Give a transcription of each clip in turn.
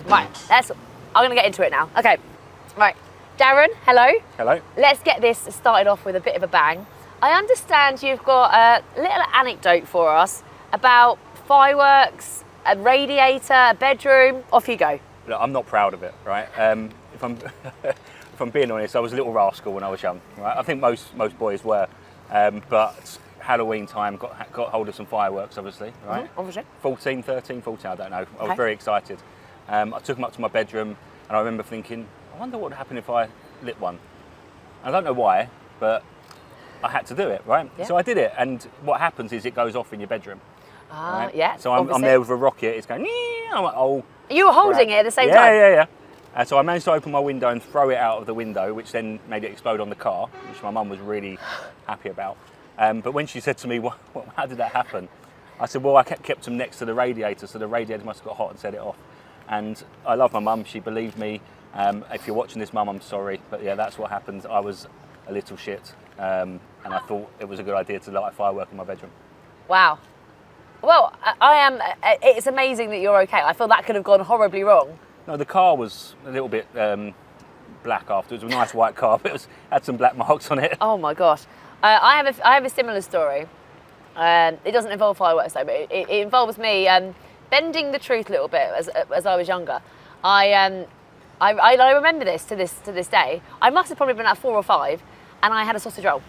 Right, I'm going to get into it now. Okay, right. Darren, hello. Hello. Let's get this started off with a bit of a bang. I understand you've got a little anecdote for us about fireworks, a radiator, a bedroom. Off you go. Look, I'm not proud of it, right? If I'm if I'm being honest, I was a little rascal when I was young, right? I think most boys were, but Halloween time got hold of some fireworks, obviously, right? Mm-hmm, obviously. 14, I don't know. I was very excited. I took them up to my bedroom, and I remember thinking, I wonder what would happen if I lit one. I don't know why, but I had to do it, right? Yeah. So I did it, and what happens is it goes off in your bedroom. Right? Yeah. So I'm there with a rocket. It's going. I'm like, oh. You were holding it at the same time. time. Yeah. So I managed to open my window and throw it out of the window, which then made it explode on the car, which my mum was really happy about. But when she said to me, how did that happen? I said, well, I kept them next to the radiator, so the radiator must have got hot and set it off. And I love my mum. She believed me. If you're watching this, Mum, I'm sorry. But yeah, that's what happened. I was a little shit. And I thought it was a good idea to light a firework in my bedroom. Wow. Well, it's amazing that you're okay. I feel that could have gone horribly wrong. No, the car was a little bit black afterwards. It was a nice white car, but had some black marks on it. Oh my gosh. I have a similar story. It doesn't involve fireworks though, but it involves me bending the truth a little bit as I was younger. I remember this to this day. I must have probably been at 4 or 5, and I had a sausage roll,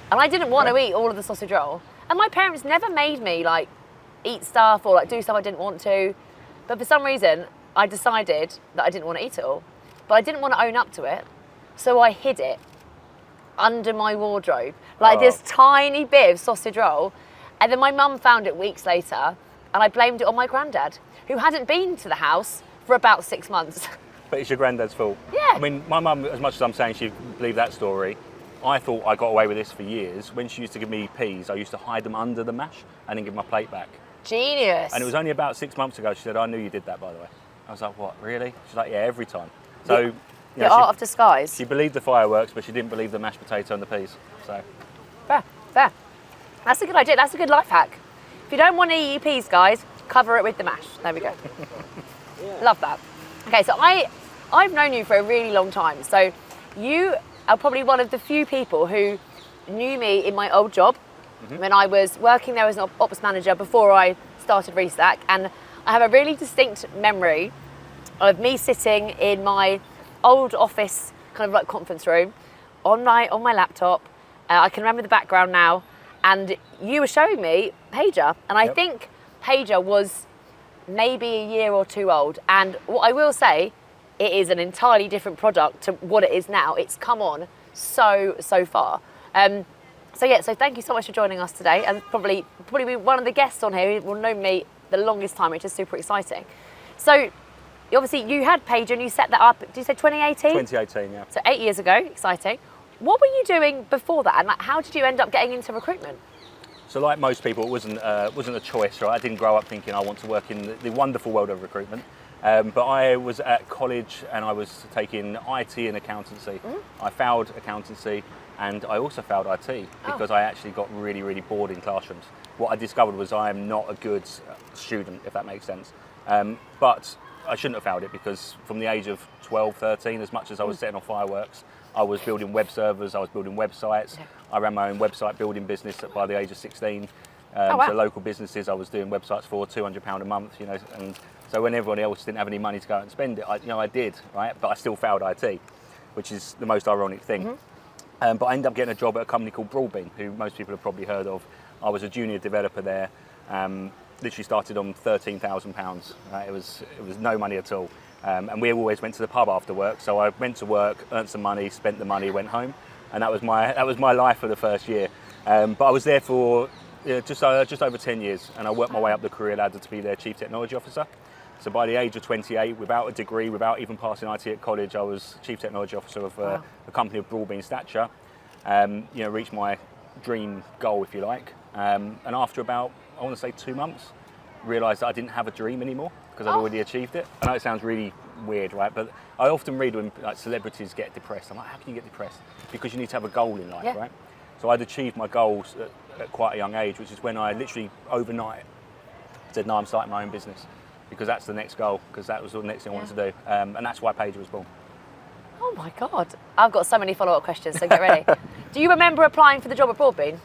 and I didn't want to eat all of the sausage roll. And my parents never made me like eat stuff or like do stuff I didn't want to, but for some reason I decided that I didn't want to eat it all, but I didn't want to own up to it, so I hid it under my wardrobe, like this tiny bit of sausage roll, and then my mum found it weeks later, and I blamed it on my granddad, who hadn't been to the house for about 6 months. But it's your granddad's fault. Yeah. I mean, my mum, as much as I'm saying she believed that story, I thought I got away with this for years. When she used to give me peas, I used to hide them under the mash and then give my plate back. Genius. And it was only about 6 months ago she said, I knew you did that, by the way. I was like, what, really? She's like, yeah, every time. So, the art of disguise. She believed the fireworks, but she didn't believe the mashed potato and the peas. So. Fair. That's a good idea. That's a good life hack. If you don't want to eat your peas, guys, cover it with the mash. There we go. Love that. Okay, so I've known you for a really long time. So you are probably one of the few people who knew me in my old job when I was working there as an ops manager before I started Restack. And I have a really distinct memory of me sitting in my old office, kind of like conference room, on my laptop. I can remember the background now. And you were showing me Paiger. And I think Paiger was maybe a year or 2 old. And what I will say, it is an entirely different product to what it is now. It's come on so far. So thank you so much for joining us today, and probably be one of the guests on here who will know me the longest time, which is super exciting. So obviously you had Paiger and you set that up, did you say 2018? 2018, yeah. So 8 years ago, exciting. What were you doing before that, and how did you end up getting into recruitment? So like most people, it wasn't a choice, right? I didn't grow up thinking I want to work in the wonderful world of recruitment. But I was at college and I was taking IT and accountancy. I failed accountancy and I also failed IT because I actually got really, really bored in classrooms. What I discovered was I am not a good student, if that makes sense. But I shouldn't have failed it because from the age of 12, 13, as much as I was setting off fireworks, I was building web servers, I was building websites. I ran my own website building business by the age of 16. So local businesses I was doing websites for, £200 a month, you know, and so when everyone else didn't have any money to go out and spend it, I did, right? But I still failed IT, which is the most ironic thing. But I ended up getting a job at a company called Broadbean, who most people have probably heard of. I was a junior developer there, literally started on £13,000. Right? It was no money at all. And we always went to the pub after work. So I went to work, earned some money, spent the money, went home. And that was my life for the first year. But I was there for just over 10 years, and I worked my way up the career ladder to be their Chief Technology Officer. So by the age of 28, without a degree, without even passing IT at college, I was Chief Technology Officer of a company of Broadbean stature. Reached my dream goal, if you like. And after about, I want to say 2 months, realised that I didn't have a dream anymore because I'd already achieved it. I know it sounds really weird, right? But I often read when celebrities get depressed. I'm like, how can you get depressed? Because you need to have a goal in life, right? So I'd achieved my goals at quite a young age, which is when I literally overnight said, no, I'm starting my own business. because that's the next goal, because that was the next thing I wanted to do. And that's why Paiger was born. Oh my God. I've got so many follow-up questions, so get ready. Do you remember applying for the job at Broadbean?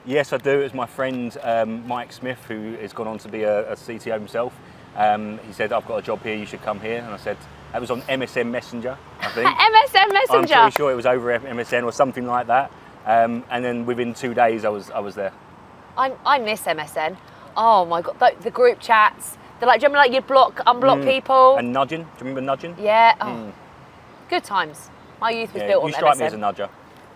Yes, I do. It was my friend Mike Smith, who has gone on to be a CTO himself. He said, I've got a job here, you should come here. And I said, that was on MSN Messenger, I think. MSN Messenger? I'm pretty sure it was over MSN or something like that. And then within 2 days, I was there. I miss MSN. Oh my God, the group chats. They're like, do you remember like you'd unblock people? And nudging, do you remember nudging? Yeah, good times. My youth was built on MSN. You strike me as a nudger.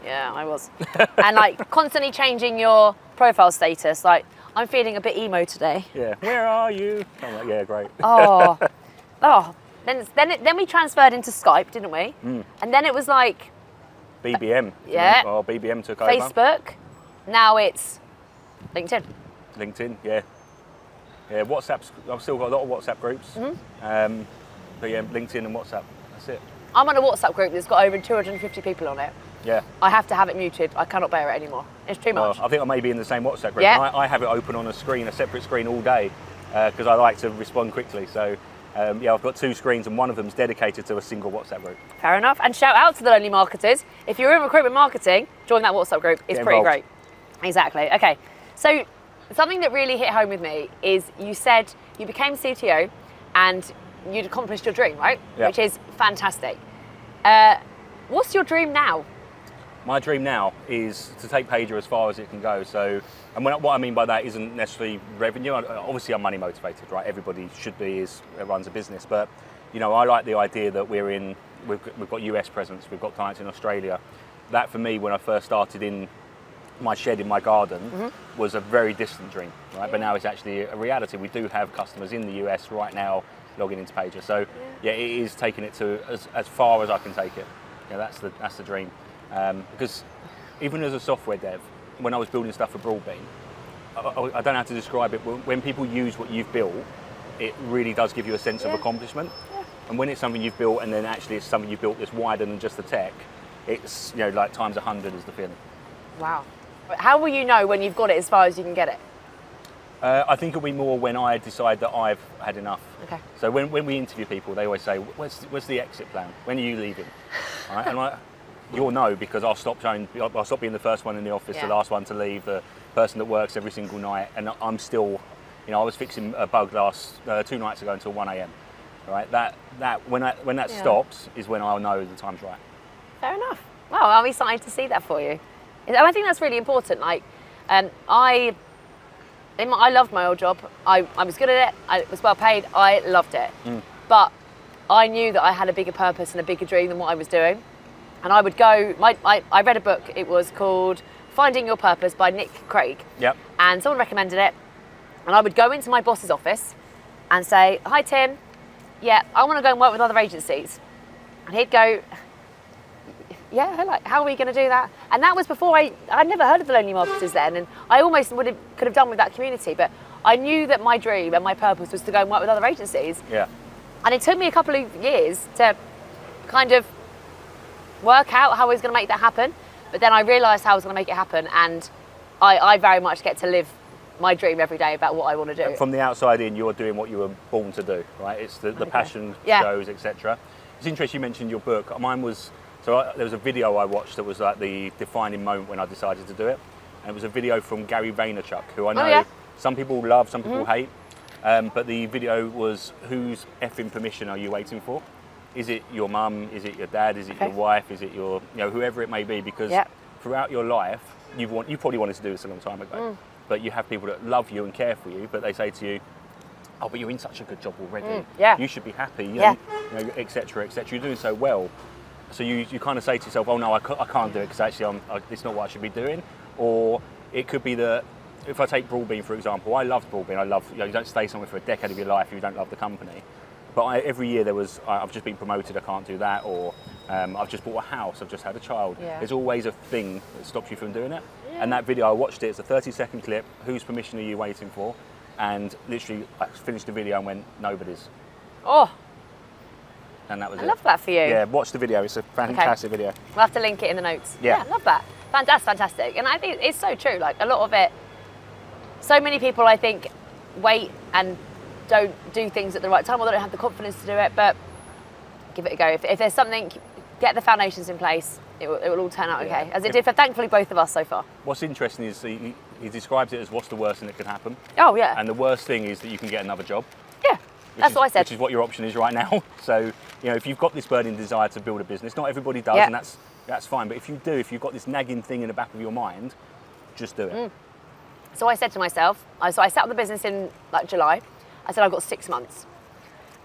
Yeah, I was. And like constantly changing your profile status. Like, I'm feeling a bit emo today. Yeah, where are you? I'm like, yeah, great. Oh. Then we transferred into Skype, didn't we? And then it was like BBM. Yeah. Oh, BBM took over. Facebook. Now it's LinkedIn. LinkedIn, yeah. Yeah, WhatsApp's, I've still got a lot of WhatsApp groups. But yeah, LinkedIn and WhatsApp, that's it. I'm on a WhatsApp group that's got over 250 people on it. Yeah. I have to have it muted. I cannot bear it anymore. It's too much. I think I may be in the same WhatsApp group. Yeah. I have it open on a screen, a separate screen all day, because I like to respond quickly. So yeah, I've got 2 screens and one of them's dedicated to a single WhatsApp group. Fair enough. And shout out to the lonely marketers. If you're in recruitment marketing, join that WhatsApp group. It's pretty great. Exactly. Okay. So something that really hit home with me is you said you became CTO and you'd accomplished your dream, right? Yeah. Which is fantastic. What's your dream now? My dream now is to take Paiger as far as it can go. So, and what I mean by that isn't necessarily revenue. Obviously, I'm money motivated, right? Everybody should be, runs a business. But, you know, I like the idea that we've got US presence, we've got clients in Australia. That for me, when I first started in my shed in my garden, was a very distant dream, right? But now it's actually a reality. We do have customers in the US right now logging into Paiger. So, yeah, it is taking it to as far as I can take it. Yeah, that's the dream. Because even as a software dev, when I was building stuff for Broadbean, I don't know how to describe it, but when people use what you've built, it really does give you a sense of accomplishment. Yeah. And when it's something you've built and then actually it's something you've built that's wider than just the tech, it's, you know, like times 100 is the feeling. Wow. How will you know when you've got it as far as you can get it? I think it'll be more when I decide that I've had enough. Okay. So when we interview people, they always say, where's the exit plan? When are you leaving? All right? And you'll know, because I'll stop being the first one in the office, the last one to leave, the person that works every single night, and I'm still, you know, I was fixing a bug 2 nights ago until 1 a.m. Right? When that stops is when I'll know the time's right. Fair enough. Wow, I'm excited to see that for you. And I think that's really important. Like, I loved my old job. I was good at it. It was well paid. I loved it. But I knew that I had a bigger purpose and a bigger dream than what I was doing. And I would go, I read a book, it was called Finding Your Purpose by Nick Craig. Yep. And someone recommended it. And I would go into my boss's office and say, hi Tim, yeah, I want to go and work with other agencies. And he'd go, yeah, like, how are we going to do that? And that was before I'd never heard of the Lonely Marketers then. And I almost could have done with that community. But I knew that my dream and my purpose was to go and work with other agencies. Yeah. And it took me a couple of years to kind of work out how I was going to make that happen. But then I realised how I was going to make it happen, and I very much get to live my dream every day about what I want to do. From the outside in, you're doing what you were born to do, right? It's the passion shows, etc. It's interesting you mentioned your book. Mine was, there was a video I watched that was like the defining moment when I decided to do it. And it was a video from Gary Vaynerchuk, who I know some people love, some people hate. But the video was, whose effing permission are you waiting for? Is it your mum? Is it your dad? Is it your wife? Is it your, you know, whoever it may be? Because throughout your life, you probably wanted to do this a long time ago, but you have people that love you and care for you, but they say to you, oh, but you're in such a good job already. You should be happy, you know, et cetera, et cetera. You're doing so well. So you kind of say to yourself, oh no, I can't do it because actually it's not what I should be doing. Or it could be that, if I take Broadbean for example, I loved Broadbean. You know, you don't stay somewhere for a decade of your life if you don't love the company. But every year I've just been promoted, I can't do that, or I've just bought a house, I've just had a child. There's always a thing that stops you from doing it. And that video, I watched it, it's a 30-second clip, whose permission are you waiting for? And literally, I finished the video and went, nobody's. Oh. And that was it. I love that for you. Yeah, watch the video, it's a fantastic video. We'll have to link it in the notes. Yeah, I love that. That's fantastic. And I think it's so true, like a lot of it, so many people I think wait and don't do things at the right time or they don't have the confidence to do it, but give it a go. If there's something, get the foundations in place. It will all turn out okay, as it did for thankfully both of us so far. What's interesting is he describes it as what's the worst thing that could happen. Oh yeah. And the worst thing is that you can get another job. Yeah, that's what I said. Which is what your option is right now. So, if you've got this burning desire to build a business, not everybody does, and that's fine. But if you've got this nagging thing in the back of your mind, just do it. So I said to myself, I set up the business in like July. I said I've got 6 months,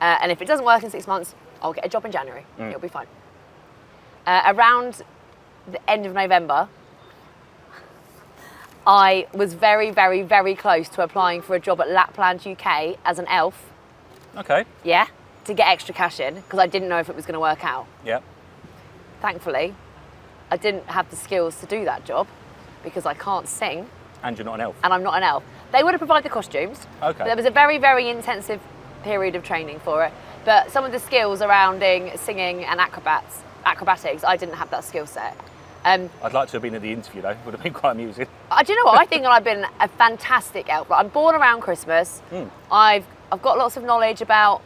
and if it doesn't work in 6 months, I'll get a job in January. It'll be fine. Around the end of November, I was very, very, very close to applying for a job at Lapland UK as an elf. Okay. Yeah, to get extra cash in because I didn't know if it was going to work out. Yeah. Thankfully, I didn't have the skills to do that job because I can't sing. And you're not an elf. And I'm not an elf. They would have provided the costumes. Okay. But there was a very, very intensive period of training for it. But some of the skills surrounding singing and acrobatics, I didn't have that skill set. I'd like to have been at the interview though. Would have been quite amusing. Do you know what? I think I've been a fantastic elf. I'm born around Christmas. I've got lots of knowledge about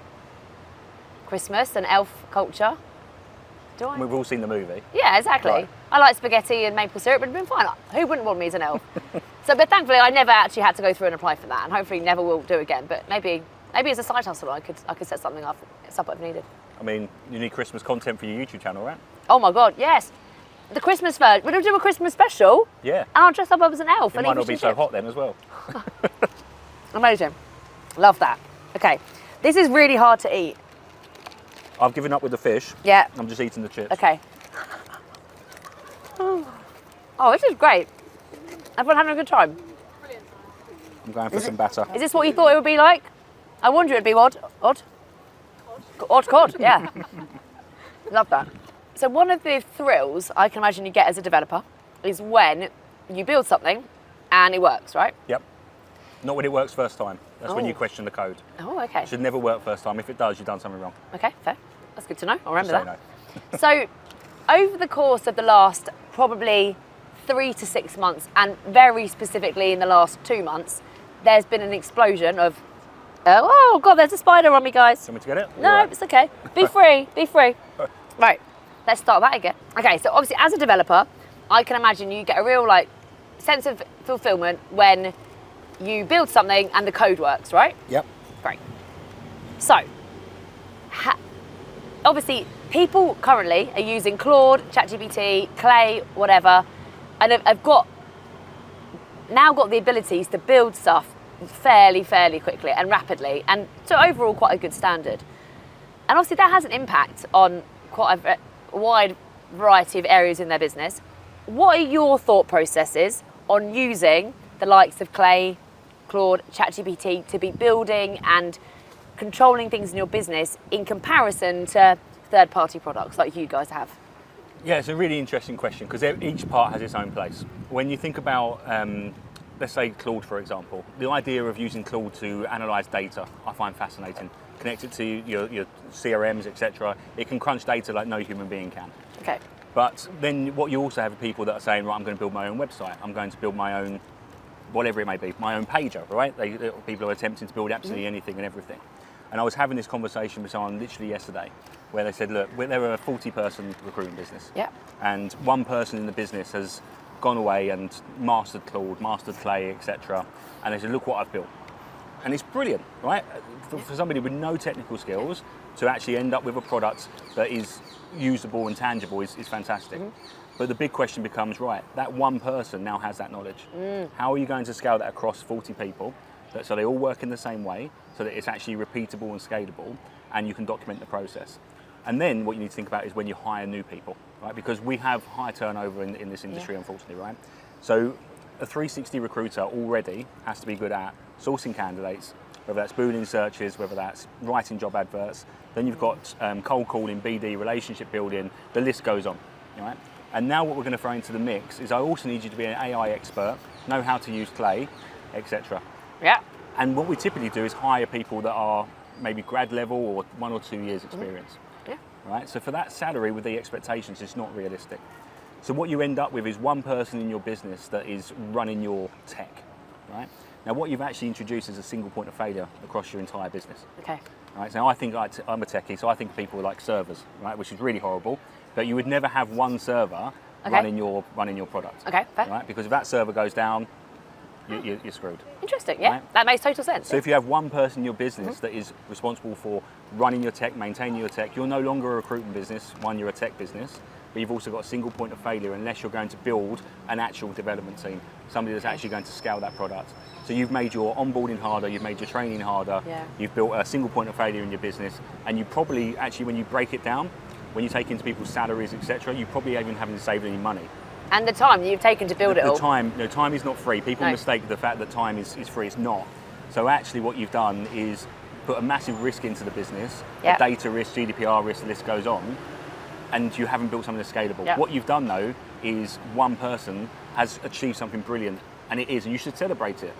Christmas and elf culture. Do I? We've all seen the movie. Yeah, exactly. Right. I like spaghetti and maple syrup, but it's been fine. Who wouldn't want me as an elf? But thankfully, I never actually had to go through and apply for that, and hopefully never will do again. But maybe as a side hustle, I could set something up if needed. I mean, you need Christmas content for your YouTube channel, right? Oh my God, yes. The Christmas version. We'll do a Christmas special. Yeah. And I'll dress up as an elf. It might not be so hot then as well. Amazing. Love that. Okay. This is really hard to eat. I've given up with the fish. Yeah. I'm just eating the chips. Okay. Oh, this is great. Everyone having a good time? Brilliant. I'm going for some batter. Is this what you thought it would be like? I wonder it'd be odd. Odd cod, yeah. Love that. So one of the thrills I can imagine you get as a developer is when you build something and it works, right? Yep. Not when it works first time. That's when you question the code. Oh, okay. It should never work first time. If it does, you've done something wrong. Okay, fair. That's good to know. I'll remember Just that. say no. So over the course of the last probably 3 to 6 months, and very specifically in the last 2 months, there's been an explosion of, oh God, there's a spider on me, guys. Do you want me to get it? No, Right. it's okay. Be free, be free. Right, let's start that again. Okay, so obviously as a developer, I can imagine you get a real sense of fulfillment when you build something and the code works, right? Yep. Great. So, obviously, people currently are using Claude, ChatGPT, Clay, whatever, and have now got the abilities to build stuff fairly quickly and rapidly, and so overall quite a good standard. And obviously that has an impact on quite a wide variety of areas in their business. What are your thought processes on using the likes of Clay, Claude, ChatGPT to be building and controlling things in your business in comparison to third-party products like you guys have? Yeah, it's a really interesting question because each part has its own place. When you think about, let's say Claude, for example, the idea of using Claude to analyse data, I find fascinating. Connect it to your CRMs, etc. It can crunch data like no human being can. Okay. But then what you also have are people that are saying, right, I'm going to build my own website. I'm going to build my own, whatever it may be, my own Paiger, right? People are attempting to build absolutely anything and everything. And I was having this conversation with someone literally yesterday where they said, look, they're a 40-person recruitment business. Yeah. And one person in the business has gone away and mastered Claude, mastered Clay, etc. And they said, look what I've built. And it's brilliant, right? For somebody with no technical skills to actually end up with a product that is usable and tangible is fantastic. But the big question becomes, right, that one person now has that knowledge. How are you going to scale that across 40 people so they all work in the same way, so that it's actually repeatable and scalable, and you can document the process? And then what you need to think about is when you hire new people, right? Because we have high turnover in this industry, unfortunately, right? So a 360 recruiter already has to be good at sourcing candidates, whether that's Boolean searches, whether that's writing job adverts. Then you've got cold calling, BD, relationship building, the list goes on, right? And now what we're going to throw into the mix is I also need you to be an AI expert, know how to use Clay, etc. Yeah. And what we typically do is hire people that are maybe grad level or 1 or 2 years experience. Yeah. Right? So for that salary with the expectations, it's not realistic. So what you end up with is one person in your business that is running your tech, right? Now, what you've actually introduced is a single point of failure across your entire business. Okay. Right, so I think I'm a techie, so I think people are like servers, right, which is really horrible. But you would never have one server running your product. Okay, fair. Right, because if that server goes down, you're screwed. Interesting, yeah. Right? That makes total sense. So if you have one person in your business that is responsible for running your tech, maintaining your tech, you're no longer a recruitment business. One, you're a tech business, but you've also got a single point of failure unless you're going to build an actual development team, somebody that's actually going to scale that product. So you've made your onboarding harder, you've made your training harder, you've built a single point of failure in your business, and you probably actually, when you break it down, when you take into people's salaries, etc., you probably even haven't saved any money. And the time you've taken to build it all. Time is not free. People mistake the fact that time is free. It's not. So actually what you've done is put a massive risk into the business, a data risk, GDPR risk, the list goes on, and you haven't built something that's scalable. What you've done though is one person has achieved something brilliant, and it is, and you should celebrate it.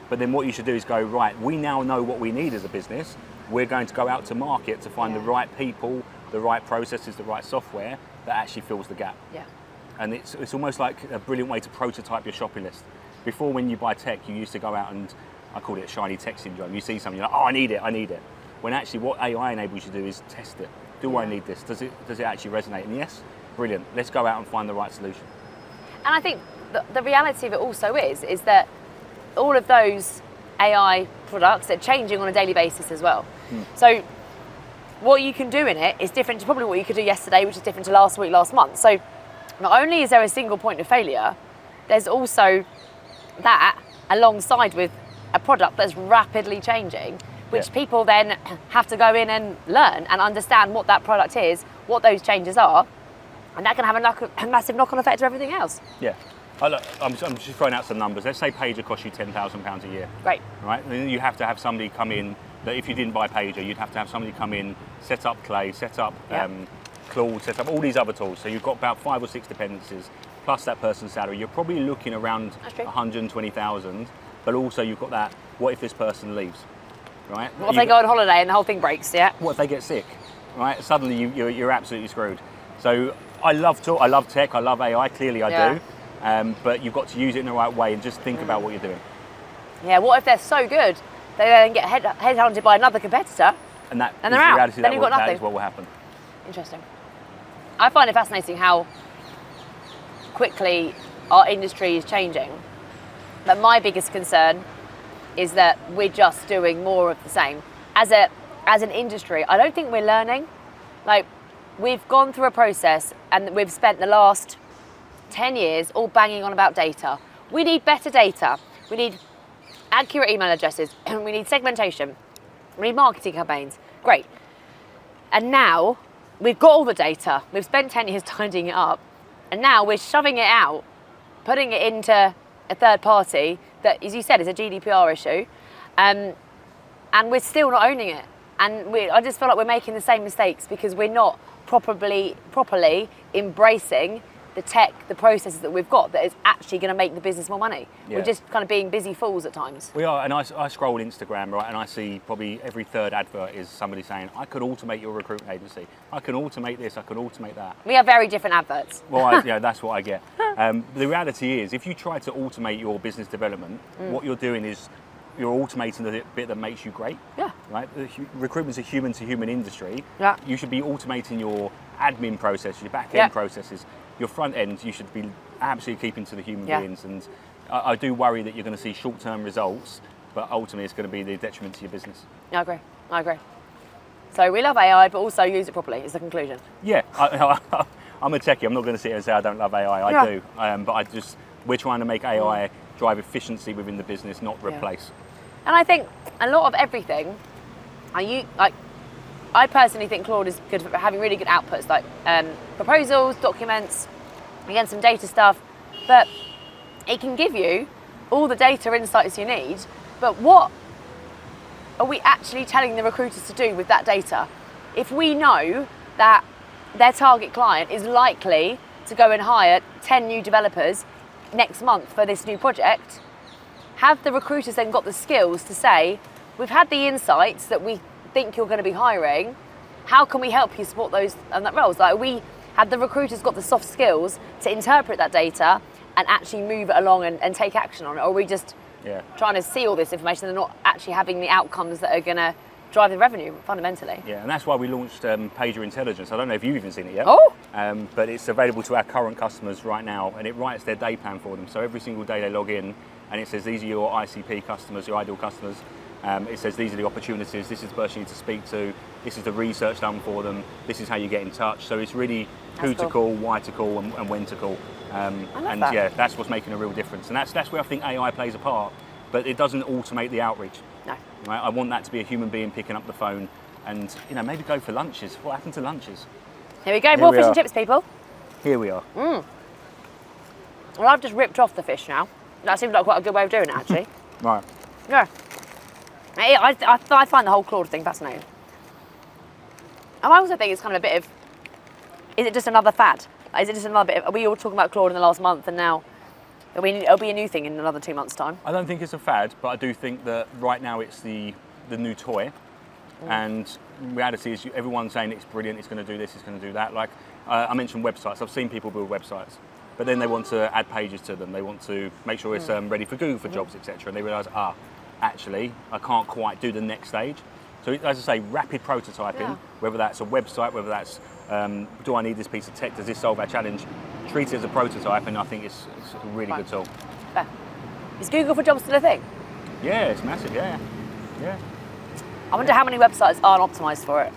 But then what you should do is go, right, we now know what we need as a business. We're going to go out to market to find the right people, the right processes, the right software that actually fills the gap. Yeah. And it's almost like a brilliant way to prototype your shopping list. Before, when you buy tech, you used to go out and, I called it shiny tech syndrome. You see something, you're like, oh, I need it. When actually what AI enables you to do is test it. Do I need this? Does it actually resonate? And yes, brilliant. Let's go out and find the right solution. And I think the reality of it also is that all of those AI products are changing on a daily basis as well. So what you can do in it is different to probably what you could do yesterday, which is different to last week, last month. So not only is there a single point of failure, there's also that alongside with a product that's rapidly changing, which people then have to go in and learn and understand what that product is, what those changes are, and that can have a massive knock-on effect to everything else. Yeah. I'm just throwing out some numbers. Let's say Paiger costs you £10,000 a year. Great. Right? Then you have to have somebody come in, that if you didn't buy Paiger, you'd have to have somebody come in, set up Clay, set up Claude, set up all these other tools. So you've got about 5 or 6 dependencies, plus that person's salary. You're probably looking around 120,000, but also you've got that, what if this person leaves? Right? What if they go on holiday and the whole thing breaks, What if they get sick? Right? Suddenly you're absolutely screwed. So I love tech, I love AI, clearly I do. But you've got to use it in the right way and just think about what you're doing. Yeah, what if they're so good, they then get headhunted by another competitor and they're out. Reality, then you've got nothing. That is what will happen. Interesting. I find it fascinating how quickly our industry is changing. But my biggest concern is that we're just doing more of the same. As an industry, I don't think we're learning. Like, we've gone through a process and we've spent the last 10 years all banging on about data. We need better data. We need accurate email addresses. We need segmentation. We need marketing campaigns. Great. And now we've got all the data. We've spent 10 years tidying it up. And now we're shoving it out, putting it into a third party that, as you said, is a GDPR issue. And we're still not owning it. And I just feel like we're making the same mistakes because we're not properly embracing the tech, the processes that we've got that is actually going to make the business more money. We're just kind of being busy fools at times. We are, and I scroll Instagram, right, and I see probably every third advert is somebody saying, I could automate your recruitment agency. I can automate this, I can automate that. We have very different adverts. Well, that's what I get. The reality is, if you try to automate your business development, what you're doing is you're automating the bit that makes you great. Yeah. Right? Recruitment's a human-to-human industry. Yeah. You should be automating your admin process, your back-end processes. Your front end, you should be absolutely keeping to the human beings. And I do worry that you're going to see short-term results, but ultimately it's going to be the detriment to your business. I agree. So we love AI, but also use it properly, is the conclusion. Yeah, I'm a techie. I'm not going to sit here and say I don't love AI. I do. But we're trying to make AI drive efficiency within the business, not replace. And I think a lot of everything, I personally think Claude is good for having really good outputs, like proposals, documents, again, some data stuff, but it can give you all the data insights you need, but what are we actually telling the recruiters to do with that data? If we know that their target client is likely to go and hire 10 new developers next month for this new project, have the recruiters then got the skills to say, we've had the insights that we think you're going to be hiring, how can we help you support those and that roles? Like, we had the recruiters got the soft skills to interpret that data and actually move it along and take action on it, or are we just trying to see all this information and not actually having the outcomes that are going to drive the revenue fundamentally. Yeah, and that's why we launched Paiger Intelligence. I don't know if you've even seen it yet. Oh! But it's available to our current customers right now, and it writes their day plan for them. So every single day they log in, and it says these are your ICP customers, your ideal customers. It says these are the opportunities, this is the person you need to speak to, this is the research done for them, this is how you get in touch. So it's really who to call, why to call, and when to call. And that. yeah, that's what's making a real difference. And that's where I think AI plays a part, but it doesn't automate the outreach. No. Right? I want that to be a human being picking up the phone and, maybe go for lunches. What happened to lunches? Here we go, more fish and chips, people. Here we are. Well, I've just ripped off the fish now. That seems like quite a good way of doing it, actually. Right. Yeah. I find the whole Claude thing fascinating. And I also think it's kind of a bit of, is it just another fad? Is it just another bit of, are we all talking about Claude in the last month and now it'll be a new thing in another 2 months' time? I don't think it's a fad, but I do think that right now it's the new toy. And reality is everyone's saying it's brilliant, it's going to do this, it's going to do that. Like I mentioned websites, I've seen people build websites, but then they want to add pages to them. They want to make sure it's ready for Google for jobs, etc. And they realise, actually, I can't quite do the next stage. So as I say, rapid prototyping, whether that's a website, whether that's, do I need this piece of tech, does this solve our challenge? Treat it as a prototype, and I think it's a really good tool. Fair. Is Google for Jobs still a thing? Yeah, it's massive, yeah. I wonder how many websites aren't optimised for it.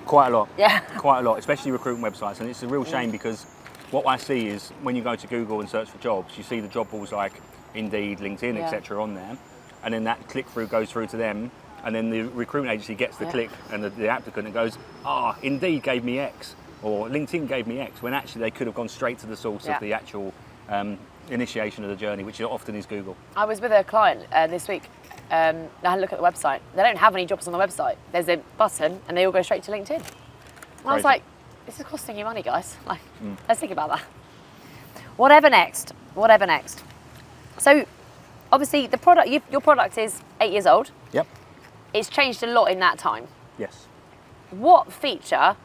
Quite a lot. Yeah. Quite a lot, especially recruitment websites. And it's a real shame because what I see is when you go to Google and search for jobs, you see the job boards like Indeed, LinkedIn, etc. on there. And then that click-through goes through to them. And then the recruitment agency gets the click and the applicant and goes, Indeed gave me X, or LinkedIn gave me X, when actually they could have gone straight to the source of the actual initiation of the journey, which often is Google. I was with a client this week. I had a look at the website. They don't have any jobs on the website. There's a button and they all go straight to LinkedIn. And I was like, this is costing you money, guys. Like, let's think about that. Whatever next. So, obviously, the product, your product is 8 years old. Yep. It's changed a lot in that time. Yes. What feature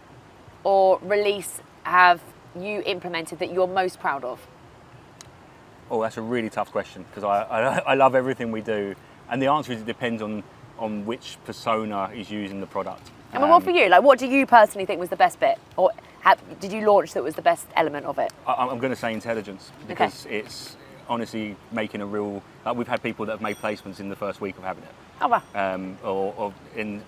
or release have you implemented that you're most proud of? Oh, that's a really tough question because I love everything we do. And the answer is it depends on which persona is using the product. And what for you? Like, what do you personally think was the best bit? Or did you launch that was the best element of it? I'm going to say intelligence because it's honestly making a real... Like, we've had people that have made placements in the first week of having it. Oh, wow.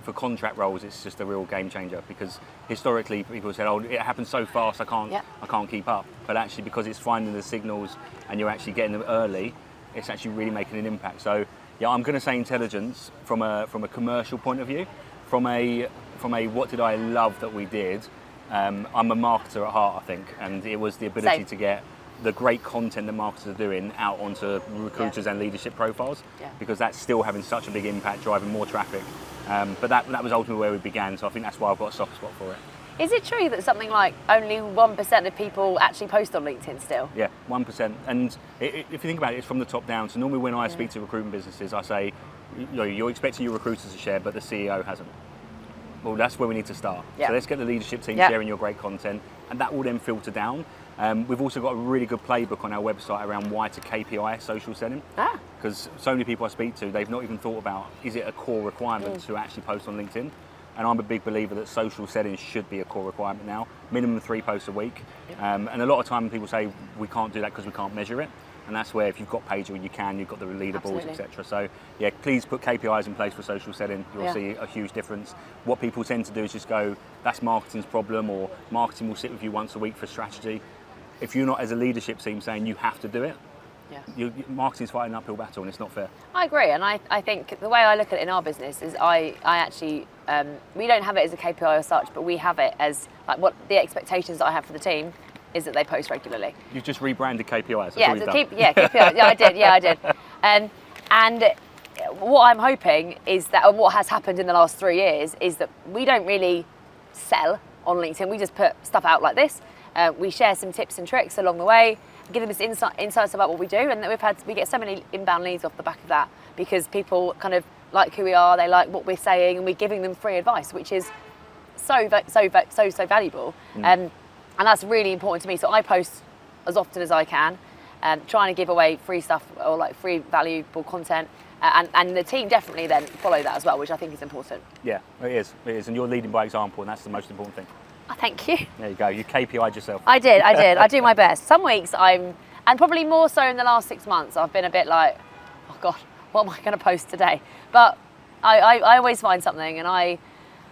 For contract roles, it's just a real game changer because historically people said, it happens so fast, I can't keep up. But actually, because it's finding the signals and you're actually getting them early, it's actually really making an impact. So, yeah, I'm going to say intelligence from a commercial point of view. From a what did I love that we did? I'm a marketer at heart, I think, and it was the ability to get the great content that marketers are doing out onto recruiters and leadership profiles, because that's still having such a big impact, driving more traffic. But that was ultimately where we began, so I think that's why I've got a soft spot for it. Is it true that something like only 1% of people actually post on LinkedIn still? Yeah, 1%. And if you think about it, it's from the top down. So normally when I speak to recruitment businesses, I say, you're expecting your recruiters to share, but the CEO hasn't. Well, that's where we need to start. So let's get the leadership team sharing your great content, and that will then filter down. We've also got a really good playbook on our website around why to KPI social selling. Because so many people I speak to, they've not even thought about, is it a core requirement to actually post on LinkedIn? And I'm a big believer that social selling should be a core requirement now, minimum 3 posts a week. And a lot of time people say we can't do that because we can't measure it. And that's where if you've got Paiger, you've got the leaderboards, etc. So yeah, please put KPIs in place for social selling. You'll see a huge difference. What people tend to do is just go, that's marketing's problem, or marketing will sit with you once a week for strategy. If you're not as a leadership team saying you have to do it, marketing's fighting an uphill battle and it's not fair. I agree, and I think the way I look at it in our business is I actually, we don't have it as a KPI as such, but we have it as like what the expectations that I have for the team is that they post regularly. You've just rebranded KPIs. KPIs. I did. And what I'm hoping is that, and what has happened in the last 3 years, is that we don't really sell on LinkedIn. We just put stuff out like this. We share some tips and tricks along the way, give them insights about what we do, and we get so many inbound leads off the back of that because people kind of like who we are, they like what we're saying, and we're giving them free advice, which is so valuable. And that's really important to me. So I post as often as I can. trying to give away free stuff or like free valuable content. And the team definitely then follow that as well, which I think is important. Yeah, it is. And you're leading by example, and that's the most important thing. Oh, thank you. There you go. You KPI'd yourself. I did. I do my best. Some weeks and probably more so in the last 6 months, I've been a bit like, oh God, what am I going to post today? But I always find something, and I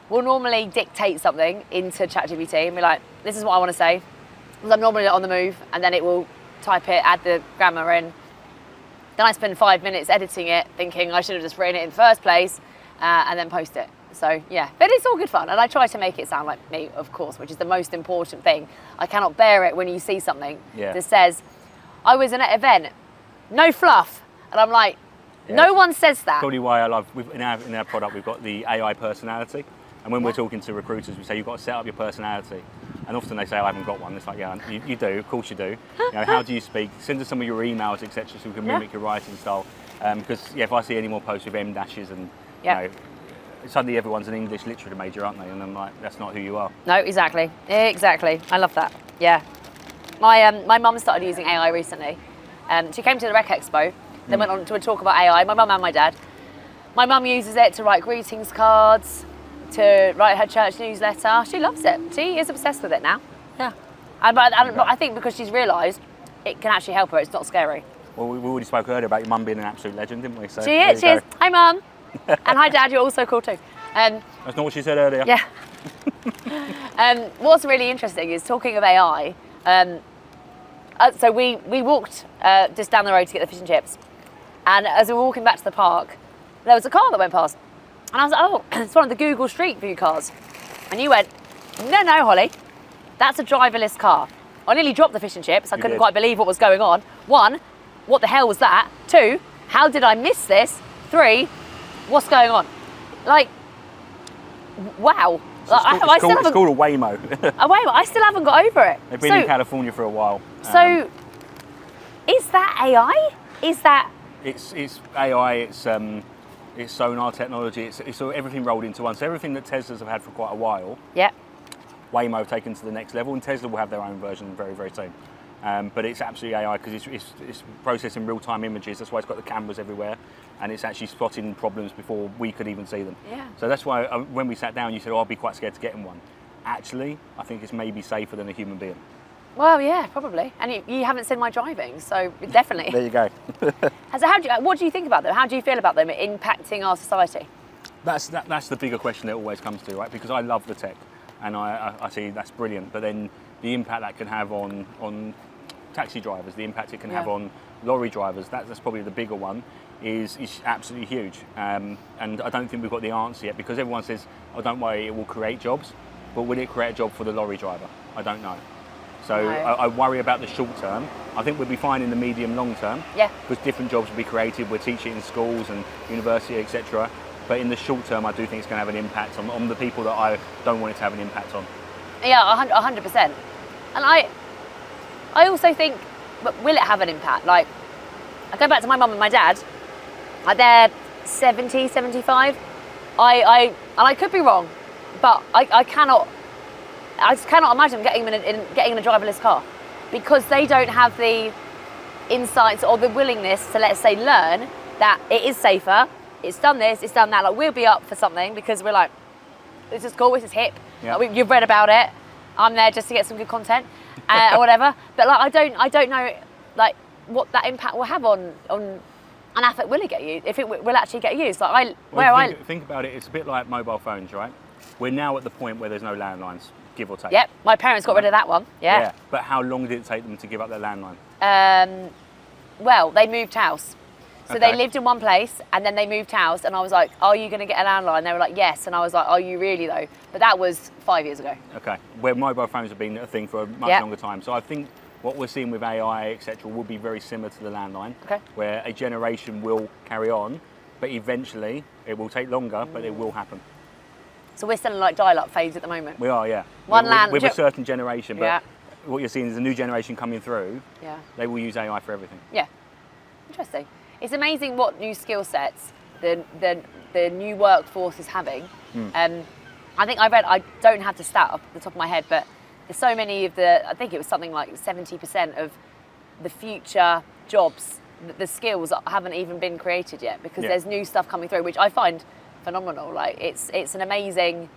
will normally dictate something into ChatGPT and be like, this is what I want to say. Because I'm normally on the move, and then it will type it, add the grammar in. Then I spend 5 minutes editing it, thinking I should have just written it in the first place, and then post it. So yeah, but it's all good fun, and I try to make it sound like me, of course, which is the most important thing. I cannot bear it when you see something that says, I was in an event, no fluff, and I'm like, no one says that. Probably why I love, in our product, we've got the AI personality, and when we're talking to recruiters, we say you've got to set up your personality. And often they say, I haven't got one. It's like, yeah, you do, of course you do. How do you speak? Send us some of your emails, etc., so we can mimic your writing style. Because, if I see any more posts with M dashes and, suddenly everyone's an English literature major, aren't they? And I'm like, that's not who you are. No, exactly. I love that. Yeah. My mum started using AI recently. She came to the Rec Expo, then went on to a talk about AI, my mum and my dad. My mum uses it to write greetings cards, to write her church newsletter. She loves it. She is obsessed with it now. Yeah. But I think because she's realised it can actually help her, it's not scary. Well, we already spoke earlier about your mum being an absolute legend, didn't we? So she is. Hi, Mum. And hi, Dad. You're also cool too. That's not what she said earlier. Yeah. What's really interesting is talking of AI. So we walked just down the road to get the fish and chips. And as we were walking back to the park, there was a car that went past. And I was like, oh, it's one of the Google Street View cars. And you went, no, Holly, that's a driverless car. I nearly dropped the fish and chips. I couldn't quite believe what was going on. 1, what the hell was that? 2, how did I miss this? 3, what's going on? Like, wow. It's called a Waymo. A Waymo. I still haven't got over it. They've been in California for a while. So, is that AI? Is that... It's AI, it's sonar technology, it's everything rolled into one. So everything that Teslas have had for quite a while, Waymo have taken to the next level, and Tesla will have their own version very, very soon. But it's absolutely AI because it's processing real-time images. That's why it's got the cameras everywhere, and it's actually spotting problems before we could even see them. Yeah. So that's why when we sat down, you said, "Oh, I'll be quite scared to get in one." Actually, I think it's maybe safer than a human being. Well, yeah, probably. And you haven't seen my driving, so definitely. There you go. So what do you think about them? How do you feel about them impacting our society? That's the bigger question that always comes to, right? Because I love the tech, and I see that's brilliant. But then the impact that can have on taxi drivers, the impact it can have on lorry drivers, that's probably the bigger one, is absolutely huge. And I don't think we've got the answer yet, because everyone says, oh, don't worry, it will create jobs. But will it create a job for the lorry driver? I don't know. So no. I worry about the short term. I think we'll be fine in the medium long term. Yeah. Because different jobs will be created. We're teaching in schools and university, etc. But in the short term, I do think it's going to have an impact on the people that I don't want it to have an impact on. Yeah, 100%. And I also think, but will it have an impact? Like, I go back to my mum and my dad. Like, they're 70, 75. And I could be wrong, but I just cannot imagine getting in a driverless car, because they don't have the insights or the willingness to, let's say, learn that it is safer, it's done this, it's done that. Like, we'll be up for something because we're like, this is cool, this is hip, like, you've read about it, I'm there just to get some good content or whatever. But like, I don't know like what that impact will have on an app that will get you, if it will actually get used. Like, think about it, it's a bit like mobile phones, right? We're now at the point where there's no landlines. Give or take. Yep, my parents got rid of that one. Yeah. But how long did it take them to give up their landline? Well, they moved house. So they lived in one place and then they moved house, and I was like, are you going to get a landline? They were like, yes. And I was like, are you really though? But that was 5 years ago. Okay, where mobile phones have been a thing for a much longer time. So I think what we're seeing with AI, etc., will be very similar to the landline, where a generation will carry on, but eventually it will take longer, but it will happen. So we're still in like dial-up phase at the moment. We are, yeah. With a certain generation, but what you're seeing is a new generation coming through. Yeah. They will use AI for everything. Yeah. Interesting. It's amazing what new skill sets the new workforce is having. I think I don't have the stat off the top of my head, but there's so many of I think it was something like 70% of the future jobs, the skills haven't even been created yet, because there's new stuff coming through, which I find phenomenal. Like it's an amazing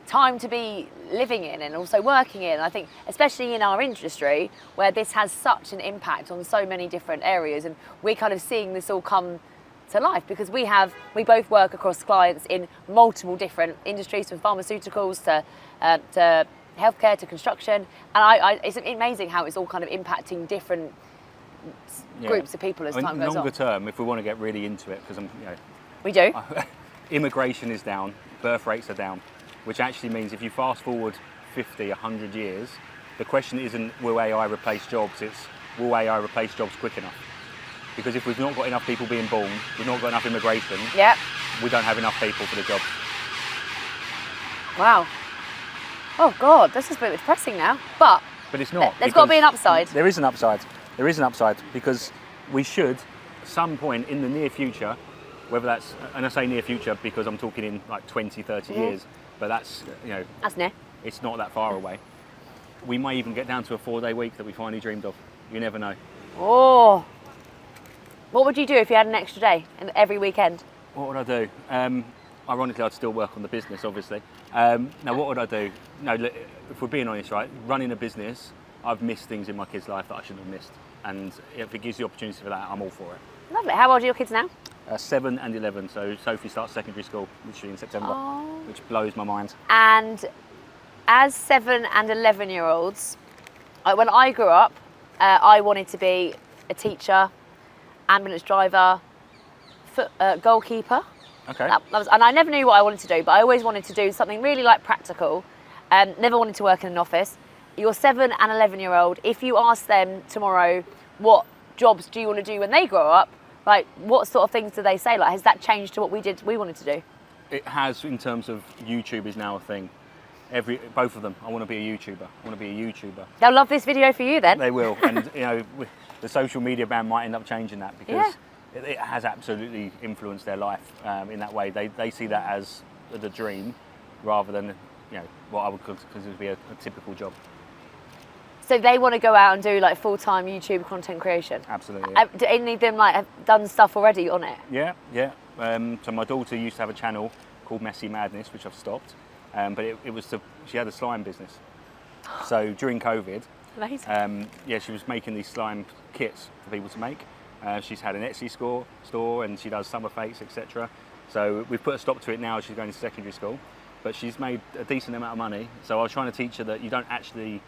time to be living in and also working in. I think especially in our industry where this has such an impact on so many different areas, and we're kind of seeing this all come to life because we both work across clients in multiple different industries, from pharmaceuticals to healthcare to construction, and it's amazing how it's all kind of impacting different groups of people as time goes on. Longer term, if we want to get really into it, because we do. Immigration is down, birth rates are down, which actually means if you fast forward 50, 100 years, the question isn't will AI replace jobs, it's will AI replace jobs quick enough? Because if we've not got enough people being born, we've not got enough immigration, we don't have enough people for the job. Wow. Oh God, this is a bit depressing now. But it's not. There's got to be an upside. There is an upside. There is an upside because we should, at some point in the near future, whether that's, and I say near future because I'm talking in like 20, 30 years, but that's, that's near. It's not that far away. We may even get down to a 4-day week that we finally dreamed of. You never know. Oh. What would you do if you had an extra day every weekend? What would I do? Ironically, I'd still work on the business, obviously. Now, what would I do? No, look, if we're being honest, right, running a business, I've missed things in my kids' life that I shouldn't have missed. And if it gives the opportunity for that, I'm all for it. Lovely. How old are your kids now? 7 and 11. So Sophie starts secondary school literally in September, which blows my mind. And as 7 and 11-year-olds, when I grew up, I wanted to be a teacher, ambulance driver, goalkeeper. Okay. And I never knew what I wanted to do, but I always wanted to do something really like practical. Never wanted to work in an office. Your 7 and 11-year-old, if you ask them tomorrow, what jobs do you want to do when they grow up? Like, what sort of things do they say? Like, has that changed to what we wanted to do? It has, in terms of YouTube is now a thing. Both of them. I want to be a YouTuber. They'll love this video for you then. They will, and the social media ban might end up changing that because it has absolutely influenced their life in that way. They see that as the dream rather than what I would consider to be a typical job. So they want to go out and do like full-time YouTube content creation? Absolutely. Do any of them have done stuff already on it? Yeah. So my daughter used to have a channel called Messy Madness, which I've stopped. But she had a slime business. So during COVID, amazing. She was making these slime kits for people to make. She's had an Etsy store and she does summer fakes, etc. So we've put a stop to it now. She's going to secondary school, but she's made a decent amount of money. So I was trying to teach her that you don't actually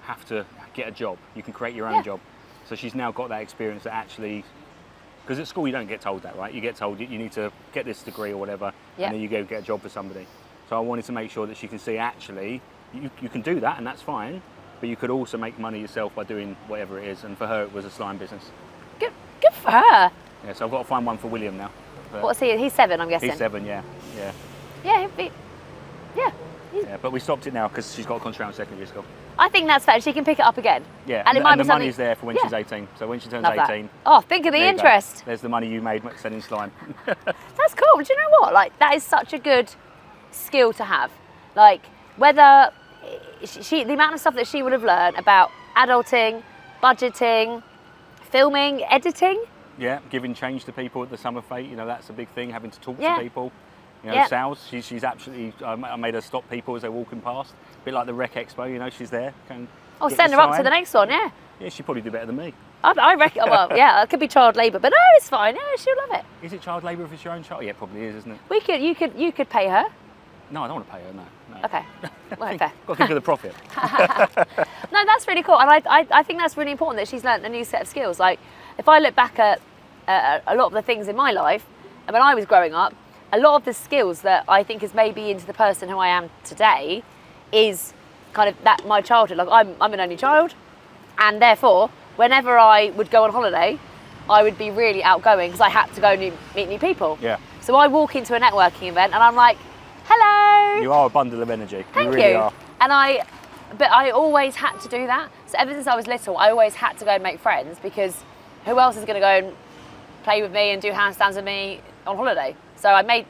have to get a job. You can create your own job. So she's now got that experience that actually, because at school you don't get told that, right? You get told you need to get this degree or whatever, and then you go get a job for somebody. So I wanted to make sure that she can see actually you can do that and that's fine, but you could also make money yourself by doing whatever it is. And for her, it was a slime business. Good for her. Yeah, so I've got to find one for William now. What's he? He's 7, I'm guessing. He's 7, yeah. Yeah, but we stopped it now because she's got to concentrate on secondary school. I think that's fair. She can pick it up again. Yeah, and it might be the money's there for when she's 18. So when she turns 18... Oh, think of the interest. There's the money you made selling slime. That's cool. Do you know what? Like, that is such a good skill to have. Like, whether the amount of stuff that she would have learned about adulting, budgeting, filming, editing. Yeah, giving change to people at the summer fete, that's a big thing, having to talk to people. Sales, she's absolutely, I made her stop people as they're walking past. A bit like the Rec Expo, she's there. Send her up to the next one, yeah. Yeah, she'd probably do better than me. I reckon, well, yeah, it could be child labour, but no, it's fine. Yeah, she'll love it. Is it child labour if it's your own child? Yeah, it probably is, isn't it? You could pay her. No, I don't want to pay her, no. Okay, well, fair. Got to think of the profit. No, that's really cool, and I think that's really important that she's learnt a new set of skills. Like, if I look back at a lot of the things in my life, and when I was growing up, a lot of the skills that I think has made me into the person who I am today is kind of that my childhood. Like, I'm an only child, and therefore, whenever I would go on holiday, I would be really outgoing because I had to go meet new people. Yeah. So I walk into a networking event and I'm like, hello. You are a bundle of energy. Thank you. Really are. And I always had to do that. So ever since I was little, I always had to go and make friends because who else is going to go and play with me and do handstands with me on holiday? So I made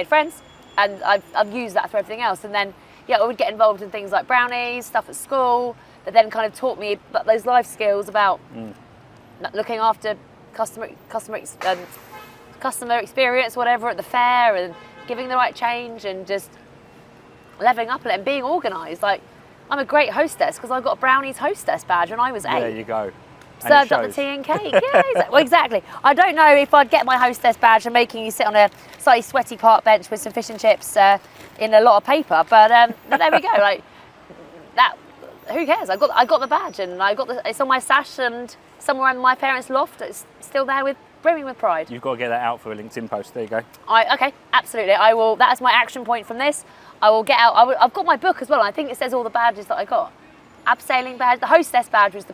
friends, and I've used that for everything else. And then I would get involved in things like brownies, stuff at school, that then kind of taught me those life skills about looking after customer experience, whatever, at the fair, and giving the right change, and just leveling up and being organised. Like, I'm a great hostess because I got a Brownies hostess badge when I was 8. There you go. Served up the tea and cake. Yeah, well, exactly. I don't know if I'd get my hostess badge and making you sit on a slightly sweaty park bench with some fish and chips in a lot of paper, but there we go. Like that. Who cares? I got the badge, and it's on my sash and somewhere in my parents' loft. It's still there, brimming with pride. You've got to get that out for a LinkedIn post. There you go. Okay, absolutely. I will. That's my action point from this. I will get out. I've got my book as well. I think it says all the badges that I got. Abseiling badge. The hostess badge was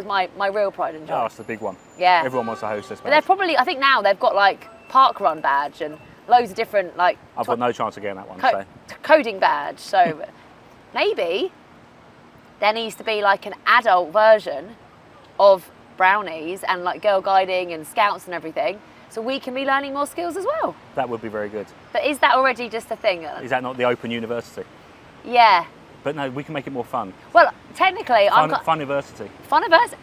my real pride and joy. Oh, that's the big one. Yeah. Everyone wants a hostess badge. But they're probably, I think now they've got like park run badge and loads of different like. I've got no chance of getting that one. Coding badge. So maybe there needs to be like an adult version of Brownies and like girl guiding and scouts and everything, so we can be learning more skills as well. That would be very good. But is that already just a thing? Is that not the open university? Yeah. But no, we can make it more fun. Well, technically, Funiversity. Funiversity.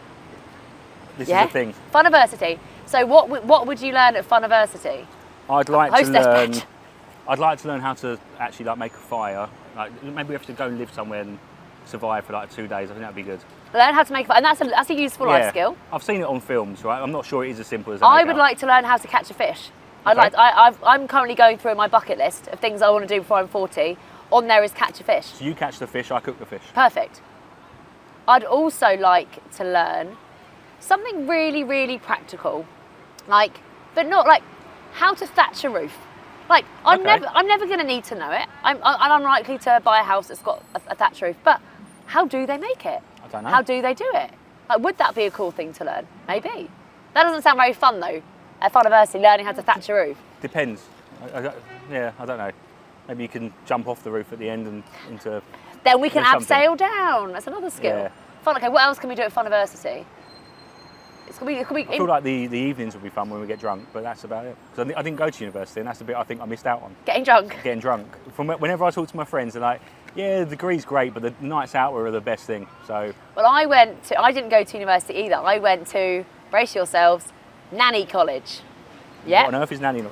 This is a thing. Funiversity. So what would you learn at Funiversity? I'd like to learn how to actually like make a fire. Like maybe we have to go and live somewhere and survive for like 2 days. I think that'd be good. Learn how to make a fire, and that's a useful life skill. I've seen it on films, right? I'm not sure it is as simple as that. I would like to learn how to catch a fish. I'm currently going through my bucket list of things I want to do before I'm 40. On there is catch a fish. So you catch the fish, I cook the fish. Perfect. I'd also like to learn something really, really practical, but not like how to thatch a roof. Like I'm never going to need to know it. I'm unlikely to buy a house that's got a thatch roof. But how do they make it? I don't know. How do they do it? Like, would that be a cool thing to learn? Maybe. That doesn't sound very fun though. At Funiversity, learning how to thatch a roof. Depends. I don't know. Maybe you can jump off the roof at the end and into. Then we can abseil down. That's another skill. Yeah. Fun. Okay, what else can we do at Funiversity? It could be. I feel like the evenings would be fun when we get drunk, but that's about it. Because I didn't go to university, and that's the bit I think I missed out on. Getting drunk. Getting drunk. From whenever I talk to my friends, they're like, "Yeah, the degree's great, but the nights out were the best thing." So. Well, I didn't go to university either. I went to, brace yourselves, nanny college. Yeah. What on earth is nanny?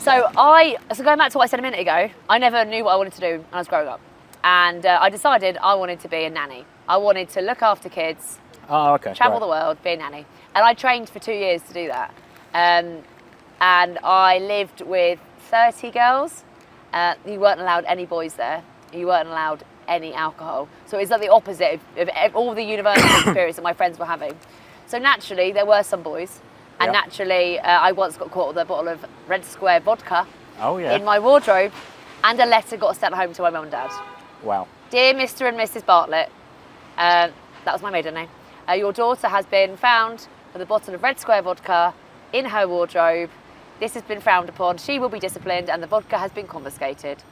So going back to what I said a minute ago, I never knew what I wanted to do when I was growing up, and I decided I wanted to be a nanny. I wanted to look after kids. Oh, okay. Travel the world, be a nanny, and I trained for 2 years to do that. And I lived with 30 girls. You weren't allowed any boys there. You weren't allowed any alcohol. So it's like the opposite of all the university experience that my friends were having. So naturally, there were some boys. And naturally, I once got caught with a bottle of Red Square vodka in my wardrobe, and a letter got sent home to my mum and dad. Wow. Dear Mr. and Mrs. Bartlett, that was my maiden name, your daughter has been found with a bottle of Red Square vodka in her wardrobe. This has been frowned upon. She will be disciplined, and the vodka has been confiscated.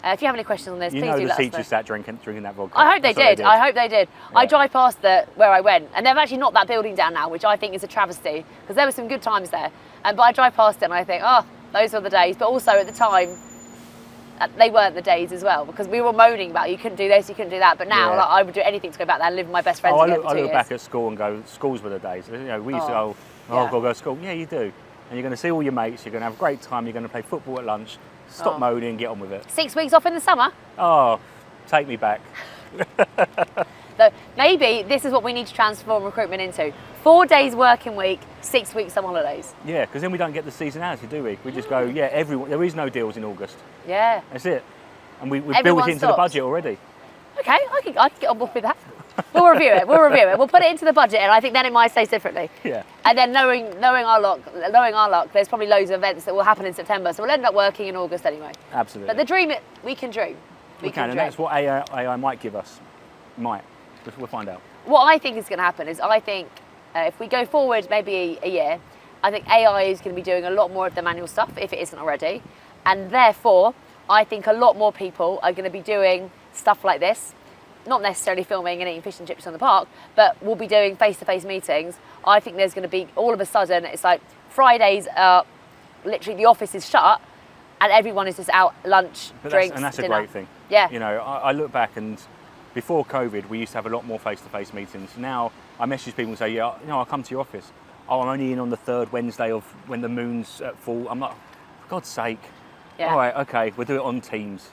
If you have any questions on this, please do let us know. The teachers sat drinking that vodka. I hope they did. I hope they did. Yeah. I drive past where I went, and they've actually knocked that building down now, which I think is a travesty, because there were some good times there. But I drive past it and I think, oh, those were the days. But also at the time, they weren't the days as well, because we were moaning about you couldn't do this, you couldn't do that. But now I would do anything to go back there and live with my best friends again for 2 years. I look back at school and go, schools were the days. We used to I've got to go to school. Yeah, you do. And you're going to see all your mates, you're going to have a great time, you're going to play football at lunch. Stop moaning, get on with it. 6 weeks off in the summer? Oh, take me back. So maybe this is what we need to transform recruitment into. 4 days working week, 6 weeks summer holidays. Yeah, because then we don't get the seasonality, do we? We just go, everyone. There is no deals in August. Yeah. That's it. And we've built it into the budget already. Okay, I can get on board with that. We'll review it. We'll put it into the budget, and I think then it might stay differently. Yeah. And then knowing our luck, there's probably loads of events that will happen in September, so we'll end up working in August anyway. Absolutely. But the dream, we can dream. We can, and that's what AI might give us. We'll find out. What I think is going to happen is if we go forward maybe a year, I think AI is going to be doing a lot more of the manual stuff, if it isn't already. And therefore, I think a lot more people are going to be doing stuff like this. Not necessarily filming and eating fish and chips on the park, but we'll be doing face-to-face meetings. I think there's going to be, all of a sudden, it's like Fridays, literally the office is shut and everyone is just out, lunch, drinks, and that's dinner. A great thing. Yeah. I look back and before COVID, we used to have a lot more face-to-face meetings. Now I message people and say, yeah, I'll come to your office. Oh, I'm only in on the third Wednesday of when the moon's at full. I'm like, for God's sake. Yeah. All right, okay, we'll do it on Teams.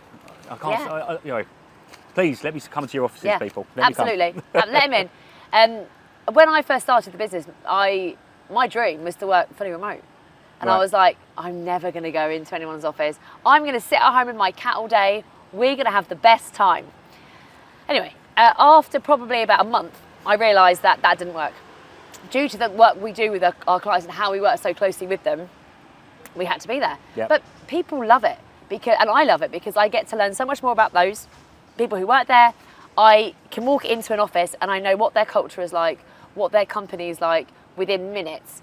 I can't, please let me come to your offices, people. Absolutely. Let him in. When I first started the business, my dream was to work fully remote. And I was like, I'm never going to go into anyone's office. I'm going to sit at home with my cat all day. We're going to have the best time. Anyway, after probably about a month, I realised that didn't work. Due to the work we do with our clients and how we work so closely with them, we had to be there. Yep. But people love it, and I love it because I get to learn so much more about those people who work there. I can walk into an office and I know what their culture is like, what their company is like within minutes.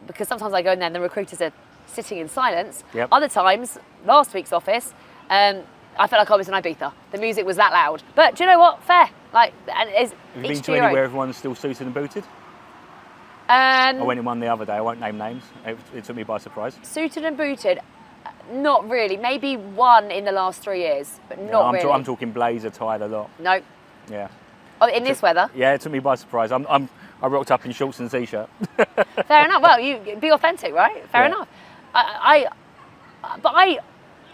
Because sometimes I go in there and the recruiters are sitting in silence. Yep. Other times, last week's office, I felt like I was in Ibiza. The music was that loud. But do you know what? Fair. Like, and it's Have you been to anywhere everyone's still suited and booted? I went in one the other day. I won't name names. It took me by surprise. Suited and booted? Not really. Maybe one in the last 3 years, but not really. I'm talking blazer, tie, a lot. No. Yeah. Oh, in this weather? Yeah, it took me by surprise. I rocked up in shorts and t-shirt. Fair enough. Well, you be authentic, right? Fair enough.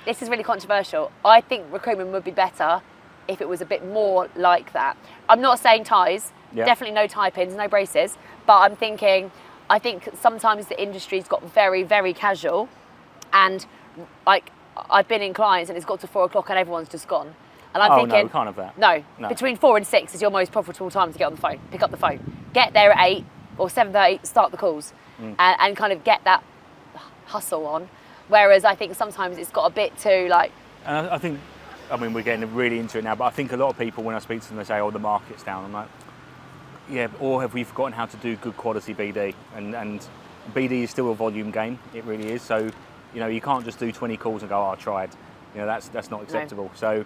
This is really controversial. I think recruitment would be better if it was a bit more like that. I'm not saying ties. Yeah. Definitely no tie pins, no braces. But I think sometimes the industry's got very, very casual, and like I've been in clients and it's got to 4 o'clock and everyone's just gone. And I'm thinking, no, we can't have that. No, between 4 and 6 is your most profitable time to get on the phone. Pick up the phone, get there at 8 or 7:30, start the calls, and kind of get that hustle on. Whereas I think sometimes it's got a bit too like. And I think, we're getting really into it now, but I think a lot of people, when I speak to them, they say, "Oh, the market's down." I'm like, yeah, or have we forgotten how to do good quality BD? And BD is still a volume game. It really is. So, you can't just do 20 calls and go, "Oh, I tried." That's not acceptable. No. So,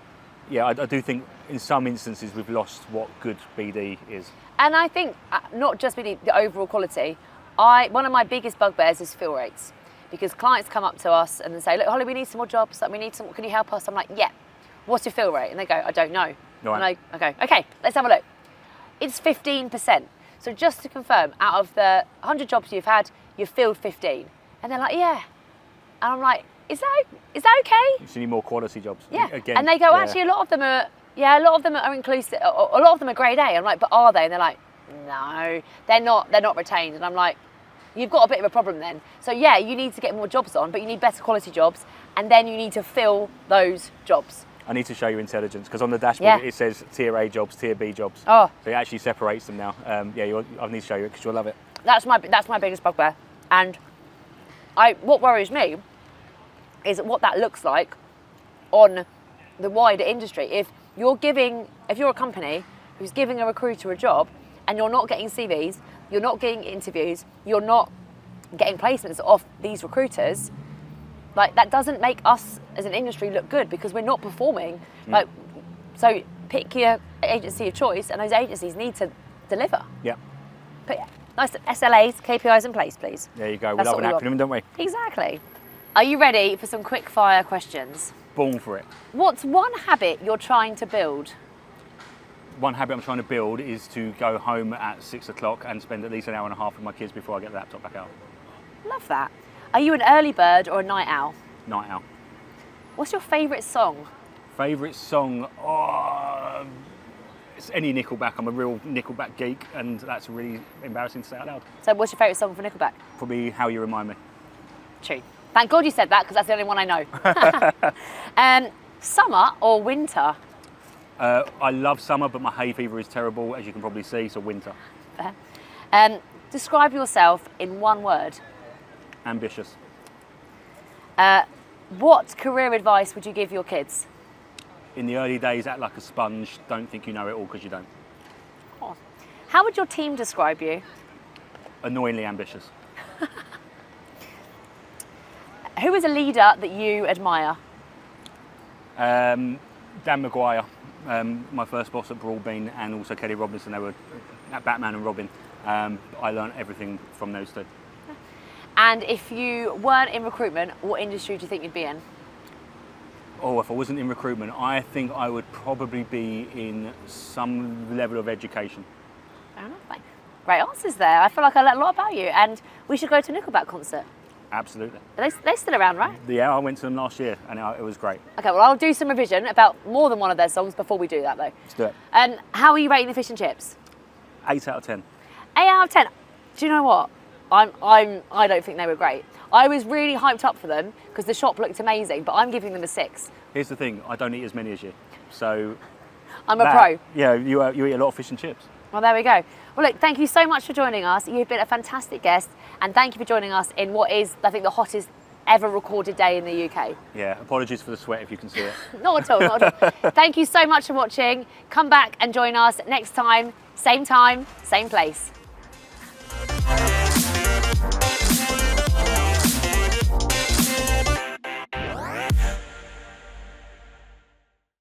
yeah, I do think in some instances we've lost what good BD is. And I think not just BD, the overall quality. One of my biggest bugbears is fill rates, because clients come up to us and they say, "Look, Holly, we need some more jobs. Like, we need some. Can you help us?" I'm like, "Yeah. What's your fill rate?" And they go, "I don't know." Right. I'm like, "Okay, let's have a look." It's 15%. So just to confirm, out of the 100 jobs you've had, you've filled 15. And they're like, "Yeah." And I'm like, Is that okay? You need more quality jobs. Yeah. Again, and they go, actually, a lot of them are inclusive. A lot of them are grade A. I'm like, "But are they?" And they're like, "No, they're not. They're not retained." And I'm like, "You've got a bit of a problem then." So yeah, you need to get more jobs on, but you need better quality jobs, and then you need to fill those jobs. I need to show you intelligence, because on the dashboard it says tier A jobs, tier B jobs. Oh. So it actually separates them now. I need to show you it because you'll love it. That's my biggest bugbear. And what worries me is what that looks like on the wider industry. If you're a company who's giving a recruiter a job and you're not getting CVs, you're not getting interviews, you're not getting placements off these recruiters, like that doesn't make us as an industry look good, because we're not performing. Like, so pick your agency of choice, and those agencies need to deliver. Yeah. Put nice SLAs, KPIs in place, please. There you go. We love an acronym, don't we? Exactly. Are you ready for some quick fire questions? Born for it. What's one habit you're trying to build? One habit I'm trying to build is to go home at 6 o'clock and spend at least an hour and a half with my kids before I get the laptop back out. Love that. Are you an early bird or a night owl? Night owl. What's your favourite song? Favourite song? Oh, it's any Nickelback. I'm a real Nickelback geek, and that's really embarrassing to say out loud. So what's your favourite song for Nickelback? Probably How You Remind Me. True. Thank God you said that, because that's the only one I know. Summer or winter? I love summer, but my hay fever is terrible, as you can probably see, so winter. Describe yourself in one word. Ambitious. What career advice would you give your kids? In the early days, act like a sponge. Don't think you know it all, because you don't. Oh. How would your team describe you? Annoyingly ambitious. Who is a leader that you admire? Dan Maguire, my first boss at Broadbean, and also Kelly Robinson. They were at Batman and Robin. I learned everything from those two. And if you weren't in recruitment, what industry do you think you'd be in? Oh, if I wasn't in recruitment, I think I would probably be in some level of education. Fair enough, mate. Great answers there. I feel like I learned a lot about you, and we should go to a Nickelback concert. Absolutely. They're still around, right? Yeah, I went to them last year and it was great. Okay, well, I'll do some revision about more than one of their songs before we do that, though. Let's do it. And how are you rating the fish and chips? 8 out of 10. 8 out of 10. Do you know what? I don't think they were great. I was really hyped up for them because the shop looked amazing, but I'm giving them a 6. Here's the thing, I don't eat as many as you. So I'm a pro. Yeah, you eat a lot of fish and chips. Well, there we go. Well, look, thank you so much for joining us. You've been a fantastic guest, and thank you for joining us in what is, I think, the hottest ever recorded day in the UK. Yeah, apologies for the sweat if you can see it. Not at all, not at all. Thank you so much for watching. Come back and join us next time, same place.